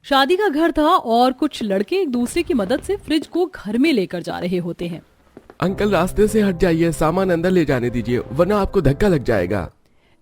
शादी का घर था और कुछ लड़के एक दूसरे की मदद से फ्रिज को घर में लेकर जा रहे होते हैं। अंकल रास्ते से हट जाइए, सामान अंदर ले जाने दीजिए वरना आपको धक्का लग जाएगा।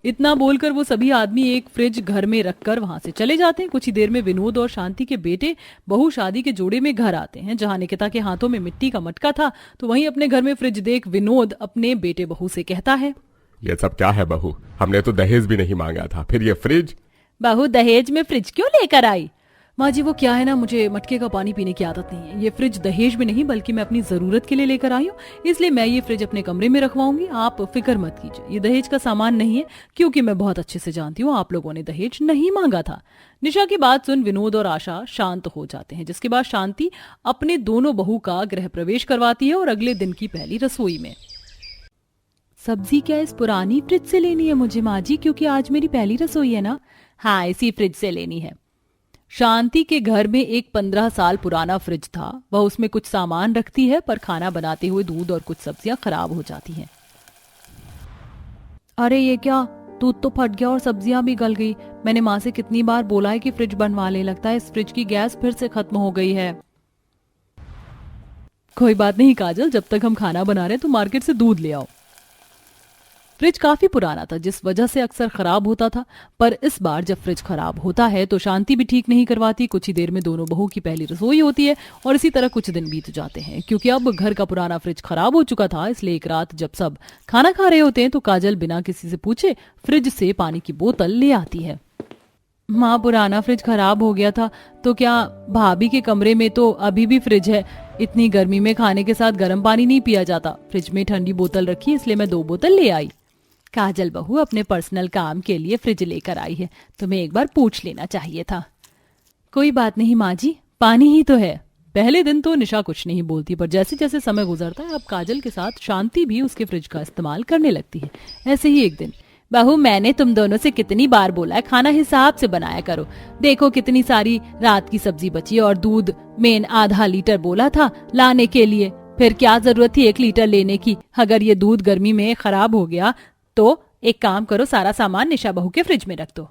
इतना बोलकर वो सभी आदमी एक फ्रिज घर में रखकर वहां से चले जाते हैं। कुछ ही देर में विनोद और शांति के बेटे बहू शादी के जोड़े में घर आते हैं। जहां निकिता के हाथों में मिट्टी का मटका था तो वहीं अपने घर में फ्रिज देख विनोद अपने बेटे बहू से कहता है, ये सब क्या है बहू, हमने तो दहेज भी नहीं मांगा था, फिर ये फ्रिज। बहू दहेज में फ्रिज क्यों लेकर आई? माँ जी वो क्या है ना, मुझे मटके का पानी पीने की आदत नहीं है। ये फ्रिज दहेज में नहीं बल्कि मैं अपनी जरूरत के लिए लेकर आई हूँ, इसलिए मैं ये फ्रिज अपने कमरे में रखवाऊंगी। आप फिक्र मत कीजिए, ये दहेज का सामान नहीं है, क्योंकि मैं बहुत अच्छे से जानती हूँ आप लोगों ने दहेज नहीं मांगा था। निशा की बात सुन विनोद और आशा शांत हो जाते हैं, जिसके बाद शांति अपने दोनों बहू का गृह प्रवेश करवाती है और अगले दिन की पहली रसोई में। सब्जी क्या इस पुरानी फ्रिज से लेनी है मुझे माँ जी, क्योंकि आज मेरी पहली रसोई है ना? हाँ, इसी फ्रिज से लेनी है। शांति के घर में एक 15 साल पुराना फ्रिज था। वह उसमें कुछ सामान रखती है, पर खाना बनाते हुए दूध और कुछ सब्जियां खराब हो जाती हैं। अरे ये क्या, दूध तो फट गया और सब्जियां भी गल गई। मैंने माँ से कितनी बार बोला है कि फ्रिज बनवा ले, लगता है इस फ्रिज की गैस फिर से खत्म हो गई है। कोई बात नहीं काजल, जब तक हम खाना बना रहे हैं तो मार्केट से दूध ले आओ। फ्रिज काफी पुराना था, जिस वजह से अक्सर खराब होता था, पर इस बार जब फ्रिज खराब होता है तो शांति भी ठीक नहीं करवाती। कुछ ही देर में दोनों बहू की पहली रसोई होती है और इसी तरह कुछ दिन बीत जाते हैं। क्योंकि अब घर का पुराना फ्रिज खराब हो चुका था, इसलिए एक रात जब सब खाना खा रहे होते हैं तो काजल बिना किसी से पूछे फ्रिज से पानी की बोतल ले आती है। माँ पुराना फ्रिज खराब हो गया था, तो क्या भाभी के कमरे में तो अभी भी फ्रिज है? इतनी गर्मी में खाने के साथ गर्म पानी नहीं पिया जाता, फ्रिज में ठंडी बोतल रखी इसलिए मैं 2 बोतल ले आई। काजल बहू अपने पर्सनल काम के लिए फ्रिज लेकर आई है, तुम्हें एक बार पूछ लेना चाहिए था। कोई बात नहीं माँ जी, पानी ही तो है। पहले दिन तो निशा कुछ नहीं बोलती, पर जैसे जैसे समय गुजरता है अब काजल के साथ शांति भी उसके फ्रिज का इस्तेमाल करने लगती है। ऐसे ही एक दिन, बहू मैंने तुम दोनों से कितनी बार बोला है खाना हिसाब से बनाया करो, देखो कितनी सारी रात की सब्जी बची और दूध मेन आधा लीटर बोला था लाने के लिए, फिर क्या जरूरत थी 1 लीटर लेने की? अगर ये दूध गर्मी में खराब हो गया तो एक काम करो, सारा सामान निशा बहू के फ्रिज में रख दो।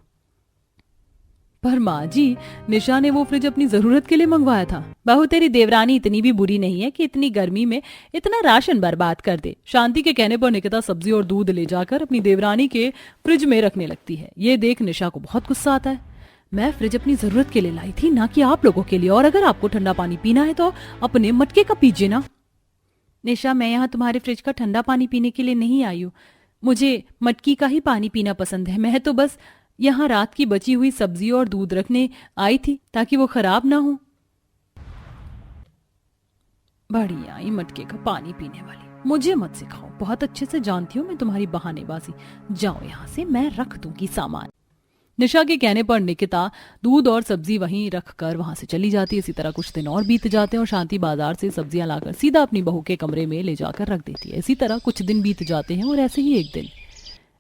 पर माँ जी, निशा ने वो फ्रिज अपनी जरूरत के लिए मंगवाया था। बहू तेरी देवरानी इतनी भी बुरी नहीं है कि इतनी गर्मी में इतना राशन बर्बाद कर दे। शांति के कहने पर निकिता सब्जी और दूध ले जाकर अपनी देवरानी के फ्रिज में रखने लगती है। ये देख निशा को बहुत गुस्सा आता है। मैं फ्रिज अपनी जरूरत के लिए लाई थी, ना कि आप लोगों के लिए, और अगर आपको ठंडा पानी पीना है तो अपने मटके का पीजिए ना। निशा मैं यहाँ तुम्हारे फ्रिज का ठंडा पानी पीने के लिए नहीं आई हूँ, मुझे मटकी का ही पानी पीना पसंद है। मैं तो बस यहाँ रात की बची हुई सब्जी और दूध रखने आई थी ताकि वो खराब ना हो। बड़ी आई मटके का पानी पीने वाली, मुझे मत सिखाओ, बहुत अच्छे से जानती हूँ मैं तुम्हारी बहानेबाजी। जाओ यहाँ से, मैं रख दूंगी सामान। निशा के कहने पर निकिता दूध और सब्जी वहीं रखकर वहां से चली जाती है। इसी तरह कुछ दिन और बीत जाते हैं और शांति बाजार से सब्जियां लाकर सीधा अपनी बहू के कमरे में ले जाकर रख देती है। इसी तरह कुछ दिन बीत जाते हैं और ऐसे ही एक दिन,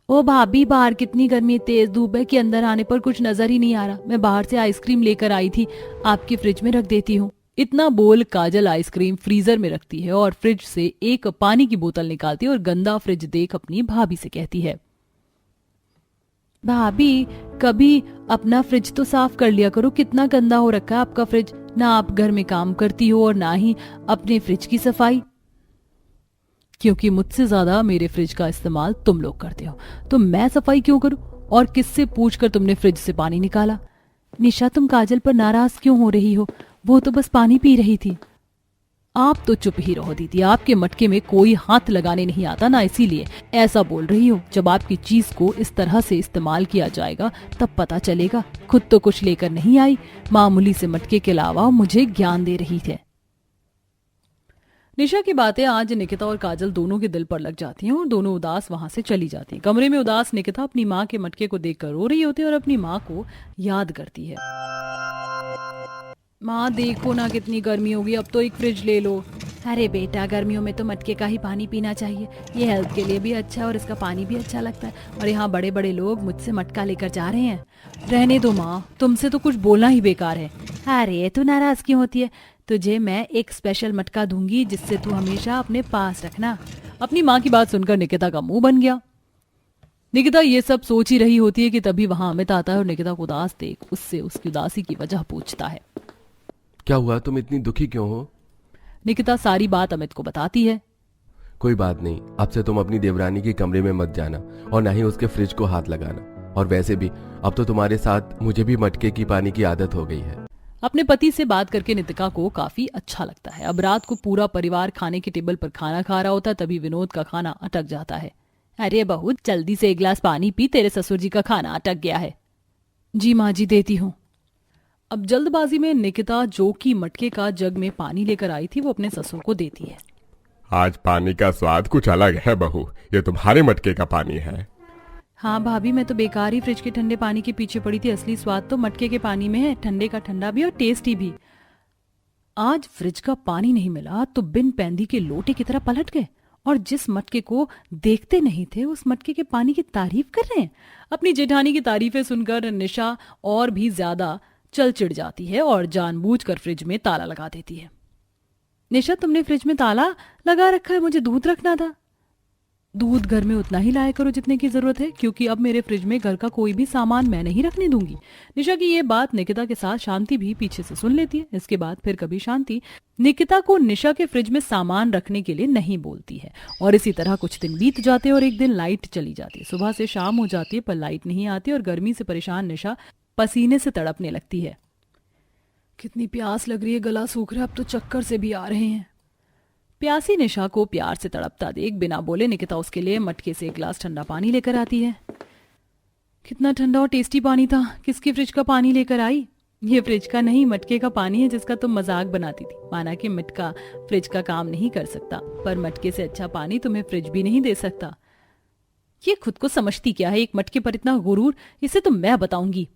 ओ भाभी बाहर कितनी गर्मी, तेज धूप है कि अंदर आने पर कुछ नजर ही नहीं आ रहा। मैं बाहर से आइसक्रीम लेकर आई थी, आपके फ्रिज में रख देती हूँ। इतना बोल काजल आइसक्रीम फ्रीजर में रखती है और फ्रिज से एक पानी की बोतल निकालती है और गंदा फ्रिज देख अपनी भाभी से कहती है, भाभी कभी अपना फ्रिज तो साफ कर लिया करो, कितना गंदा हो रखा है आपका फ्रिज। ना आप घर में काम करती हो और ना ही अपने फ्रिज की सफाई। क्योंकि मुझसे ज्यादा मेरे फ्रिज का इस्तेमाल तुम लोग करते हो, तो मैं सफाई क्यों करूं? और किससे पूछकर तुमने फ्रिज से पानी निकाला? निशा तुम काजल पर नाराज क्यों हो रही हो? वो तो बस पानी पी रही थी। आप तो चुप ही रहो दीदी, आपके मटके में कोई हाथ लगाने नहीं आता ना, इसीलिए ऐसा बोल रही हो। जब आपकी चीज को इस तरह से इस्तेमाल किया जाएगा तब पता चलेगा। खुद तो कुछ लेकर नहीं आई, मामूली से मटके के अलावा मुझे ज्ञान दे रही थे। निशा की बातें आज निकिता और काजल दोनों के दिल पर लग जाती हैं और दोनों उदास वहां से चली जाती हैं। कमरे में उदास निकिता अपनी माँ के मटके को देखकर रो रही होती है और अपनी माँ को याद करती है। माँ देखो ना कितनी गर्मी होगी, अब तो एक फ्रिज ले लो। अरे बेटा, गर्मियों में तो मटके का ही पानी पीना चाहिए, ये हेल्थ के लिए भी अच्छा है और इसका पानी भी अच्छा लगता है। और यहाँ बड़े बड़े लोग मुझसे मटका लेकर जा रहे हैं। रहने दो माँ, तुमसे तो कुछ बोलना ही बेकार है। अरे तू नाराज क्यों होती है? तुझे मैं एक स्पेशल मटका दूंगी जिससे तू हमेशा अपने पास रखना। अपनी माँ की बात सुनकर निकिता का मुंह बन गया। निकिता ये सब सोच ही रही होती है कि तभी वहां अमित आता है और निकिता को उदास देख उससे उसकी उदासी की वजह पूछता है। क्या हुआ, तुम इतनी दुखी क्यों हो? निकिता सारी बात अमित को बताती है। कोई बात नहीं, अब से तुम अपनी देवरानी के कमरे में मत जाना और ना ही उसके फ्रिज को हाथ लगाना। और वैसे भी अब तो तुम्हारे साथ मुझे भी मटके की पानी की आदत हो गई है। अपने पति से बात करके नितिका को काफी अच्छा लगता है। अब रात को पूरा परिवार खाने की टेबल पर खाना खा रहा होता है, तभी विनोद का खाना अटक जाता है। अरे बहू, जल्दी से एक गिलास पानी पी, तेरे ससुर जी का खाना अटक गया है। जी माँ जी, देती हूँ। अब जल्दबाजी में निकिता जो कि मटके का जग में पानी लेकर आई थी वो अपने ससुर को देती है। आज पानी का स्वाद कुछ अलग है बहू, ये तुम्हारे मटके का पानी है। हाँ भाभी, मैं तो बेकार ही फ्रिज के ठंडे पानी के पीछे पड़ी थी। असली स्वाद तो मटके के पानी में है, ठंडे का ठंडा भी और टेस्टी भी। आज फ्रिज का पानी नहीं मिला तो बिन पैंदी के लोटे की तरह पलट गए और जिस मटके को देखते नहीं थे उस मटके के पानी की तारीफ कर रहे हैं। अपनी जेठानी की तारीफें सुनकर निशा और भी ज्यादा चल चिढ़ जाती है और जानबूझकर फ्रिज में ताला लगा देती है। निशा, तुमने फ्रिज में ताला लगा रखा है, मुझे दूध रखना था। दूध घर में उतना ही लाया करो जितने की जरूरत है, क्योंकि अब मेरे फ्रिज में घर का कोई भी सामान मैं नहीं रखने दूंगी। निशा की ये बात निकिता के साथ शांति भी पीछे से सुन लेती है। इसके बाद फिर कभी शांति निकिता को निशा के फ्रिज में सामान रखने के लिए नहीं बोलती है। और इसी तरह कुछ दिन बीत जाते और एक दिन लाइट चली जाती है। सुबह से शाम हो जाती है पर लाइट नहीं आती और गर्मी से परेशान निशा पसीने से तड़पने लगती है। कितनी प्यास लग रही है, गला सूख रहा है, अब तो चक्कर से भी आ रहे हैं। प्यासी निशा को प्यार से तड़पता देख बिना बोले निकिता उसके लिए मटके से एक गिलास ठंडा पानी लेकर आती है। कितना ठंडा और टेस्टी पानी था। किसकी फ्रिज का पानी लेकर आई? ये फ्रिज का नहीं, मटके का पानी है जिसका तुम मजाक बनाती थी। माना कि मटका फ्रिज का काम नहीं कर सकता, पर मटके से अच्छा पानी तुम्हें फ्रिज भी नहीं दे सकता। ये खुद को समझती क्या है, एक मटके पर इतना गुरूर, इसे तो मैं बताऊंगी।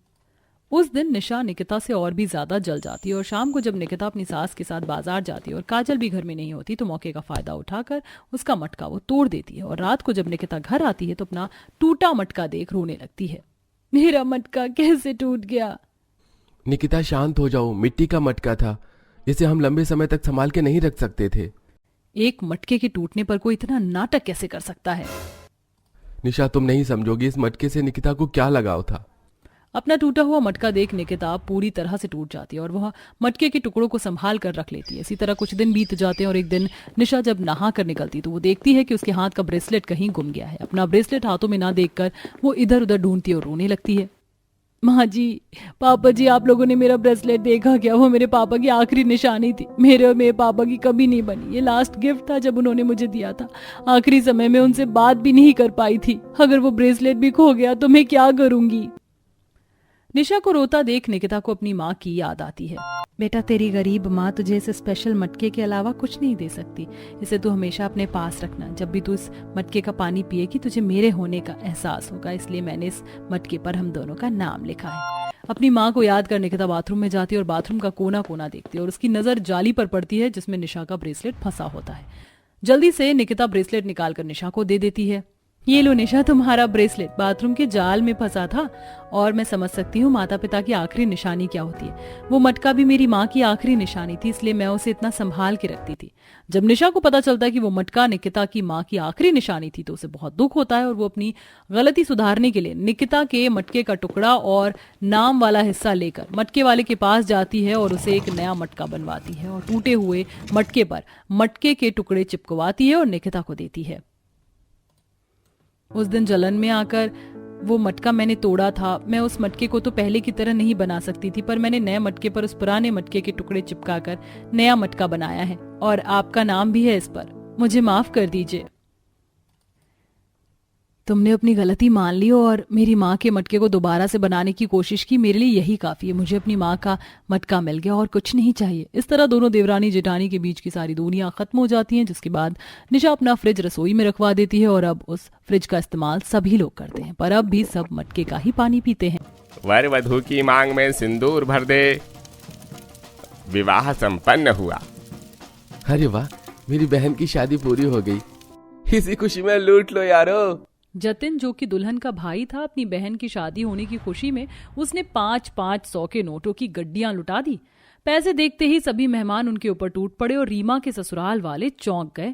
उस दिन निशा निकिता से और भी ज्यादा जल जाती है और शाम को जब निकिता अपनी सास के साथ बाजार जाती है और काजल भी घर में नहीं होती तो मौके का फायदा उठाकर उसका मटका वो तोड़ देती है। और रात को जब निकिता घर आती है तो अपना टूटा मटका देख रोने लगती है। मेरा मटका कैसे टूट गया? निकिता शांत हो जाओ, मिट्टी का मटका था, इसे हम लंबे समय तक संभाल के नहीं रख सकते थे। एक मटके के टूटने पर कोई इतना नाटक कैसे कर सकता है? निशा, तुम नहीं समझोगी इस मटके से निकिता को क्या लगाव था। अपना टूटा हुआ मटका देख निकिता पूरी तरह से टूट जाती है और वह मटके के टुकड़ों को संभाल कर रख लेती है। इसी तरह कुछ दिन बीत जाते हैं और एक दिन निशा जब नहा कर निकलती तो वो देखती है कि उसके हाथ का ब्रेसलेट कहीं गुम गया है। अपना ब्रेसलेट हाथों में ना देखकर वो इधर उधर ढूंढती और रोने लगती है। माँ जी, पापा जी, आप लोगों ने मेरा ब्रेसलेट देखा क्या? वो मेरे पापा की आखिरी निशानी थी। मेरे और मेरे पापा की कभी नहीं बनी। ये लास्ट गिफ्ट था जब उन्होंने मुझे दिया था। आखिरी समय में उनसे बात भी नहीं कर पाई थी। अगर वो ब्रेसलेट भी खो गया तो मैं क्या करूंगी? निशा को रोता देख निकिता को अपनी माँ की याद आती है। बेटा, तेरी गरीब माँ तुझे इस स्पेशल मटके के अलावा कुछ नहीं दे सकती। इसे तू हमेशा अपने पास रखना। जब भी तू इस मटके का पानी पिएगी तुझे मेरे होने का एहसास होगा, इसलिए मैंने इस मटके पर हम दोनों का नाम लिखा है। अपनी माँ को याद कर निकिता बाथरूम में जाती है और बाथरूम का कोना कोना देखती है और उसकी नजर जाली पर पड़ती है जिसमें निशा का ब्रेसलेट फंसा होता है। जल्दी से निकिता ब्रेसलेट निकालकर निशा को दे देती है। ये लो निशा, तुम्हारा ब्रेसलेट बाथरूम के जाल में फंसा था और मैं समझ सकती हूँ माता पिता की आखिरी निशानी क्या होती है। वो मटका भी मेरी माँ की आखिरी निशानी थी, इसलिए मैं उसे इतना संभाल के रखती थी। जब निशा को पता चलता है कि वो मटका निकिता की माँ की आखिरी निशानी थी तो उसे बहुत दुख होता है और वो अपनी गलती सुधारने के लिए निकिता के मटके का टुकड़ा और नाम वाला हिस्सा लेकर मटके वाले के पास जाती है और उसे एक नया मटका बनवाती है और टूटे हुए मटके पर मटके के टुकड़े चिपकवाती है और निकिता को देती है। उस दिन जलन में आकर वो मटका मैंने तोड़ा था। मैं उस मटके को तो पहले की तरह नहीं बना सकती थी, पर मैंने नए मटके पर उस पुराने मटके के टुकड़े चिपकाकर नया मटका बनाया है और आपका नाम भी है इस पर। मुझे माफ कर दीजिए। तुमने अपनी गलती मान ली और मेरी माँ के मटके को दोबारा से बनाने की कोशिश की। मेरे लिए यही काफी है। मुझे अपनी माँ का मटका मिल गया और कुछ नहीं चाहिए। इस तरह दोनों देवरानी जेठानी के बीच की सारी दूरियां खत्म हो जाती हैं, जिसके बाद निशा अपना फ्रिज रसोई में रखवा देती है और अब उस फ्रिज का इस्तेमाल सभी लोग करते हैं, पर अब भी सब मटके का ही पानी पीते हैं। वर वधू की मांग में सिंदूर भर दे। विवाह संपन्न हुआ। अरे वाह, मेरी बहन की शादी पूरी हो गई। इसी खुशी में लूट लो यारो। जतिन, जो कि दुल्हन का भाई था, अपनी बहन की शादी होने की खुशी में उसने 5-5 के नोटों की गड्डियां लुटा दी। पैसे देखते ही सभी मेहमान उनके ऊपर टूट पड़े और रीमा के ससुराल वाले चौंक गए।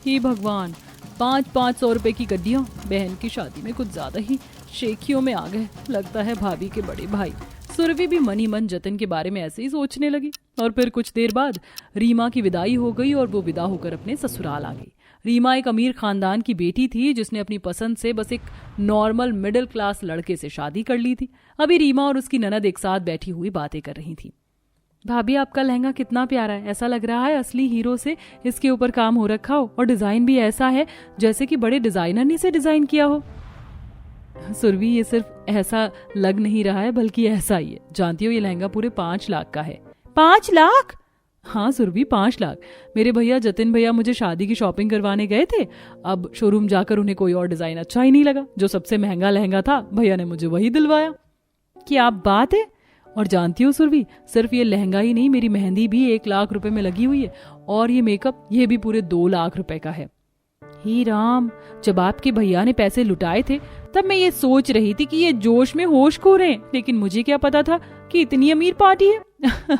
हे भगवान, 500 रुपए की गड्डियां। बहन की शादी में कुछ ज्यादा ही शेखियों में आ गए, लगता है भाभी के बड़े भाई। सुरभि भी मन ही मन जतिन के बारे में ऐसे ही सोचने लगी। और फिर कुछ देर बाद रीमा की विदाई हो गई और वो विदा होकर अपने ससुराल आ गई। रीमा एक अमीर खानदान की बेटी थी जिसने अपनी पसंद से बस एक नॉर्मल मिडिल क्लास लड़के से शादी कर ली थी। अभी रीमा और उसकी ननद एक साथ बैठी हुई बातें कर रही थी। भाभी आपका लहंगा कितना प्यारा है, ऐसा लग रहा है असली हीरो से इसके ऊपर काम हो रखा हो, और डिजाइन भी ऐसा है जैसे कि बड़े डिजाइनर ने इसे डिजाइन किया हो। सुरभि, ये सिर्फ ऐसा लग नहीं रहा है बल्कि ऐसा ही है। जानती हो ये लहंगा पूरे 5 लाख का है। 5 लाख? हाँ सुरभि, 5 लाख। मेरे भैया जतिन भैया मुझे शादी की शॉपिंग करवाने गए थे। अब शोरूम जाकर उन्हें कोई और डिजाइन अच्छा ही नहीं लगा। जो सबसे महंगा लहंगा था भैया ने मुझे वही दिलवाया। क्या बात है। और जानती हो सुरभि, सिर्फ ये लहंगा ही नहीं, मेरी मेहंदी भी 1 लाख रुपए में लगी हुई है, और ये मेकअप ये भी पूरे 2 लाख रुपए का है। ही राम, जब आपके भैया ने पैसे लुटाए थे तब मैं ये सोच रही थी कि ये जोश में होश खो रहे हैं, लेकिन मुझे क्या पता था कि इतनी अमीर पार्टी है।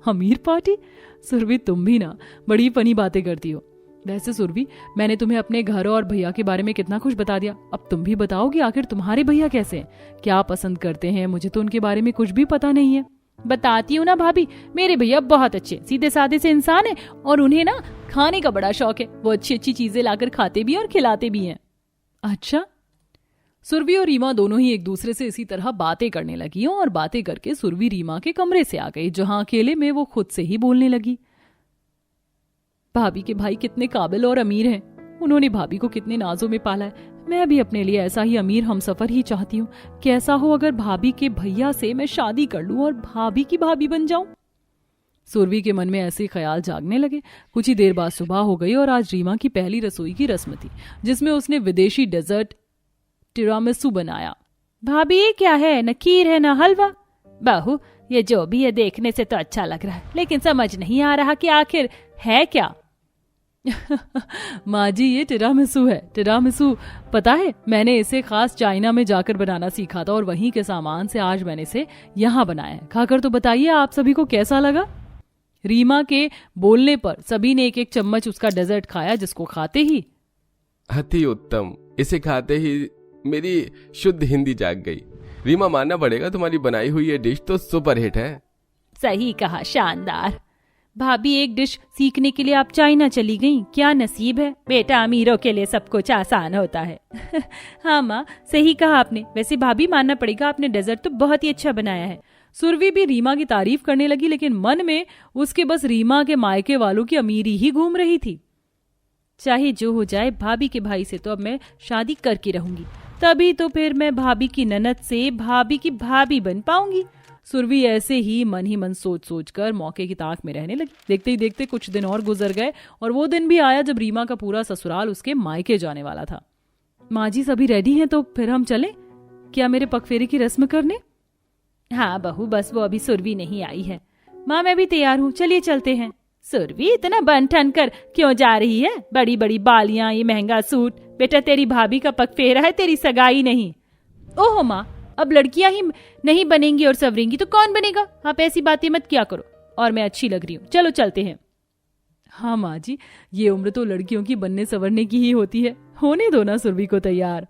अमीर पार्टी? सुरभि, तुम भी ना बड़ी फनी बातें करती हो। वैसे सुरभि, मैंने तुम्हें अपने घर और भैया के बारे में कितना कुछ बता दिया। अब तुम भी बताओ कि आखिर तुम्हारे भैया कैसे हैं, क्या पसंद करते हैं। मुझे तो उनके बारे में कुछ भी पता नहीं है। बताती हूँ ना भाभी, मेरे भैया बहुत अच्छे सीधे साधे से इंसान है, और उन्हें ना खाने का बड़ा शौक है। वो अच्छी अच्छी चीजें लाकर खाते भी और खिलाते भी हैं। अच्छा। सुरभि और रीमा दोनों ही एक दूसरे से इसी तरह बातें करने लगी, और बातें करके सुरभि रीमा के कमरे से आ गई, जहां अकेले में वो खुद से ही बोलने लगी। भाभी के भाई कितने काबिल और अमीर हैं। उन्होंने भाभी को कितने नाजों में पाला है। मैं भी अपने लिए ऐसा ही अमीर हमसफर ही चाहती हूँ। कैसा हो अगर भाभी के भैया से मैं शादी कर लूं और भाभी की भाभी बन जाऊं। सुरभि के मन में ऐसे ख्याल जागने लगे। कुछ ही देर बाद सुबह हो गई और आज रीमा की पहली रसोई की रस्म थी, जिसमें उसने विदेशी डेजर्ट टिरामिसू बनाया। भाभी, ये क्या है? न खीर है न हलवा। बहू, ये जो भी है देखने से तो अच्छा लग रहा है, लेकिन समझ नहीं आ रहा कि आखिर है क्या। माँ जी, ये टिरामिसू है। टिरामिसू, पता है, मैंने इसे खास चाइना में जाकर बनाना सीखा था, और वहीं के सामान से आज मैंने इसे यहाँ बनाया है। खाकर तो बताइए आप सभी को कैसा लगा। रीमा के बोलने पर सभी ने एक एक चम्मच उसका डेजर्ट खाया, जिसको खाते ही अति उत्तम। इसे खाते ही मेरी शुद्ध हिंदी जाग गई। रीमा, मानना पड़ेगा, तुम्हारी बनाई हुई ये डिश तो सुपर हिट है। सही कहा, शानदार। भाभी, एक डिश सीखने के लिए आप चाइना चली गईं, क्या नसीब है। बेटा, अमीरों के लिए सब कुछ आसान होता है। हाँ माँ, सही कहा आपने। वैसे भाभी, मानना पड़ेगा, आपने डेजर्ट तो बहुत ही अच्छा बनाया है। सुरभि भी रीमा की तारीफ करने लगी, लेकिन मन में उसके बस रीमा के मायके वालों की अमीरी ही घूम रही थी। चाहे जो हो जाए, भाभी के भाई से तो अब मैं शादी करके रहूंगी, तभी तो फिर मैं भाभी की ननद से भाभी की भाभी बन पाऊंगी। सुरभि ऐसे ही मन सोच सोच कर मौके की ताक में रहने लगी। देखते ही देखते कुछ दिन और गुजर गए, और वो दिन भी आया जब रीमा का पूरा ससुराल उसके मायके जाने वाला था। माँ जी, सभी रेडी हैं तो फिर हम चलें क्या मेरे पगफेरे की रस्म करने? हाँ बहू, बस वो अभी सुरभि नहीं आई है। माँ, मैं भी तैयार हूँ, चलिए चलते हैं। सुरभि, इतना बन ठन कर क्यों जा रही है? बड़ी बड़ी बालियां, ये महंगा सूट। बेटा, तेरी भाभी का पगफेरा है, तेरी सगाई नहीं। ओहो माँ, अब लड़कियां ही नहीं बनेंगी और सवरेंगी तो कौन बनेगा? आप ऐसी बातें मत किया करो, और मैं अच्छी लग रही हूँ, चलो चलते हैं। हाँ माँ जी, ये उम्र तो लड़कियों की बनने संवरने की ही होती है। होने दो ना सुरभि को तैयार।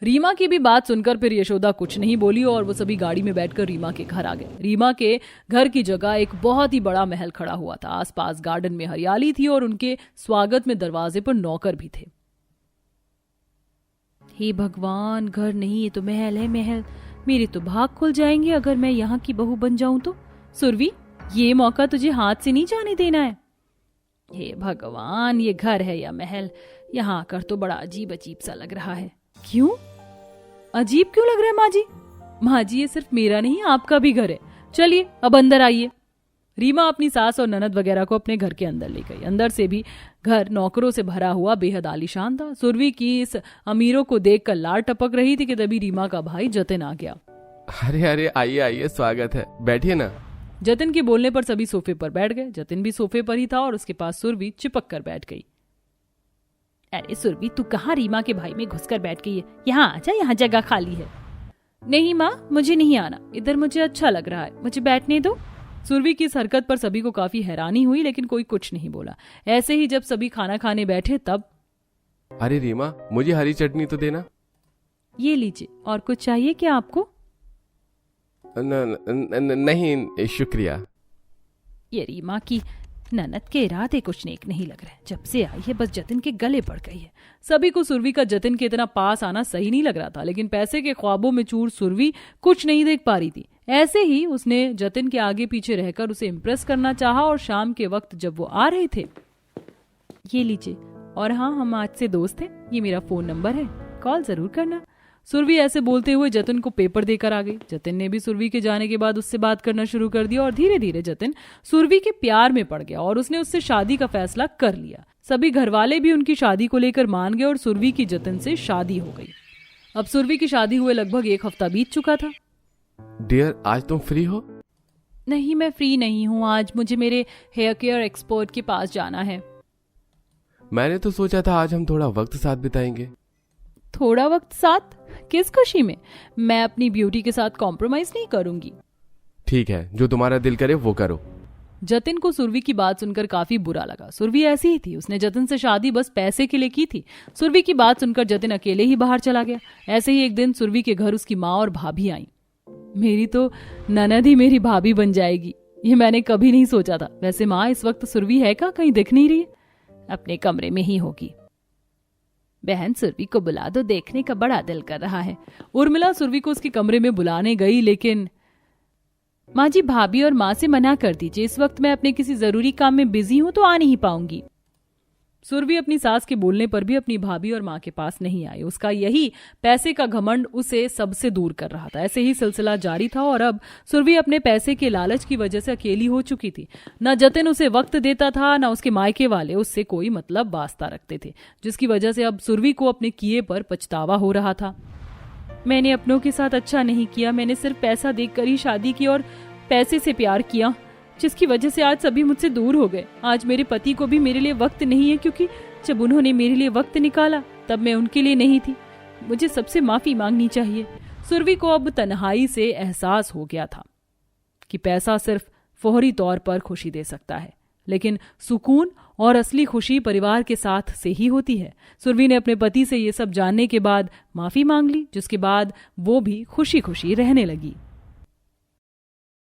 रीमा की भी बात सुनकर फिर यशोदा कुछ नहीं बोली, और वो सभी गाड़ी में बैठकर रीमा के घर आ गए। रीमा के घर की जगह एक बहुत ही बड़ा महल खड़ा हुआ था। आसपास गार्डन में हरियाली थी, और उनके स्वागत में दरवाजे पर नौकर भी थे। हे भगवान, घर नहीं, ये तो महल है महल। मेरे तो भाग खुल जाएंगे अगर मैं यहाँ की बहू बन जाऊं तो। सुरभि, ये मौका तुझे हाथ से नहीं जाने देना है। हे भगवान, ये घर है या महल? यहाँ आकर तो बड़ा अजीब अजीब सा लग रहा है। क्यों अजीब क्यों लग रहा है माँ जी? माँ जी, ये सिर्फ मेरा नहीं, आपका भी घर है। चलिए अब अंदर आइए। रीमा अपनी सास और ननद वगैरह को अपने घर के अंदर ले गई। अंदर से भी घर नौकरों से भरा हुआ बेहद आलीशान था। सुरभि की इस अमीरों को देखकर लार टपक रही थी कि तभी रीमा का भाई जतिन आ गया। अरे अरे, आइए आइए, स्वागत है, बैठिए ना। जतिन के बोलने पर सभी सोफे पर बैठ गए। जतिन भी सोफे पर ही था, और उसके पास सुरभि चिपक कर बैठ गई। अरे सुरभि, तू कहाँ रीमा के भाई में घुसकर बैठ गई है? यहाँ आजा, यहाँ जगह खाली है। नहीं माँ, मुझे नहीं आना, इधर मुझे अच्छा लग रहा है, मुझे बैठने दो। सुरभि की इस हरकत पर सभी को काफी हैरानी हुई, लेकिन कोई कुछ नहीं बोला। ऐसे ही जब सभी खाना खाने बैठे तब, अरे रीमा, मुझे हरी चटनी तो देना। ये लीजिए, और कुछ चाहिए क्या आपको? नहीं शुक्रिया। ये रीमा की ननद के इरादे कुछ नेक नहीं लग रहे। जब से आई है बस जतिन के गले पड़ गई है। सभी को सुरभि का जतिन के इतना पास आना सही नहीं लग रहा था, लेकिन पैसे के ख्वाबों में चूर सुरभि कुछ नहीं देख पा रही थी। ऐसे ही उसने जतिन के आगे पीछे रहकर उसे इम्प्रेस करना चाहा, और शाम के वक्त जब वो आ रहे थे, ये लीजिए, और हाँ, हम आज से दोस्त हैं, ये मेरा फोन नंबर है, कॉल जरूर करना। सुरभि ऐसे बोलते हुए जतिन को पेपर देकर आ गई। जतिन ने भी सुरभि के जाने के बाद उससे बात करना शुरू कर दिया, और धीरे धीरे जतिन सुरभि के प्यार में पड़ गया और उसने उससे शादी का फैसला कर लिया। सभी घरवाले भी उनकी शादी को लेकर मान गए और सुरभि की जतिन से शादी हो गई। अब सुरभि की शादी हुए लगभग 1 हफ्ता बीत चुका था। डियर, आज तुम फ्री हो? नहीं, मैं फ्री नहीं हूँ। आज मुझे मेरे हेयर केयर एक्सपर्ट के पास जाना है। मैंने तो सोचा था आज हम थोड़ा वक्त साथ बिताएंगे। थोड़ा वक्त साथ? किस खुशी में? मैं अपनी ब्यूटी के साथ कॉम्प्रोमाइज नहीं करूंगी। ठीक है, जो तुम्हारा दिल करे वो करो। जतिन को सुरभि की बात सुनकर काफी बुरा लगा। सुरभि ऐसी ही थी, उसने जतिन से शादी बस पैसे के लिए की थी। सुरभि की बात सुनकर जतिन अकेले ही बाहर चला गया। ऐसे ही एक दिन सुरभि के घर उसकी माँ और भाभी आई। मेरी तो ननद ही मेरी भाभी बन जाएगी, ये मैंने कभी नहीं सोचा था। वैसे माँ, इस वक्त सुरभि है का? कहीं दिख नहीं रही। अपने कमरे में ही होगी। बहन, सुरभि को बुला दो, देखने का बड़ा दिल कर रहा है। उर्मिला सुरभि को उसके कमरे में बुलाने गई, लेकिन माँ जी, भाभी और माँ से मना कर दीजिए, इस वक्त मैं अपने किसी जरूरी काम में बिजी हूं तो आ नहीं पाऊंगी। सुरभि अपनी सास के बोलने पर भी अपनी भाभी और माँ के पास नहीं आई। उसका यही पैसे का घमंड उसे सबसे दूर कर रहा था। ऐसे ही सिलसिला जारी था, और अब सुरभि अपने पैसे के लालच की वजह से अकेली हो चुकी थी। न जतिन उसे वक्त देता था, न उसके मायके वाले उससे कोई मतलब वास्ता रखते थे, जिसकी वजह से अब सुरभि को अपने किए पर पछतावा हो रहा था। मैंने अपनों के साथ अच्छा नहीं किया। मैंने सिर्फ पैसा देखकर ही शादी की और पैसे से प्यार किया, जिसकी वजह से आज सभी मुझसे दूर हो गए। आज मेरे पति को भी मेरे लिए वक्त नहीं है, क्योंकि जब उन्होंने मेरे लिए वक्त निकाला तब मैं उनके लिए नहीं थी। मुझे सबसे माफी मांगनी चाहिए। सुरभि को अब तन्हाई से एहसास हो गया था कि पैसा सिर्फ फौरी तौर पर खुशी दे सकता है, लेकिन सुकून और असली खुशी परिवार के साथ से ही होती है। सुरभि ने अपने पति से ये सब जानने के बाद माफी मांग ली, जिसके बाद वो भी खुशी खुशी रहने लगी।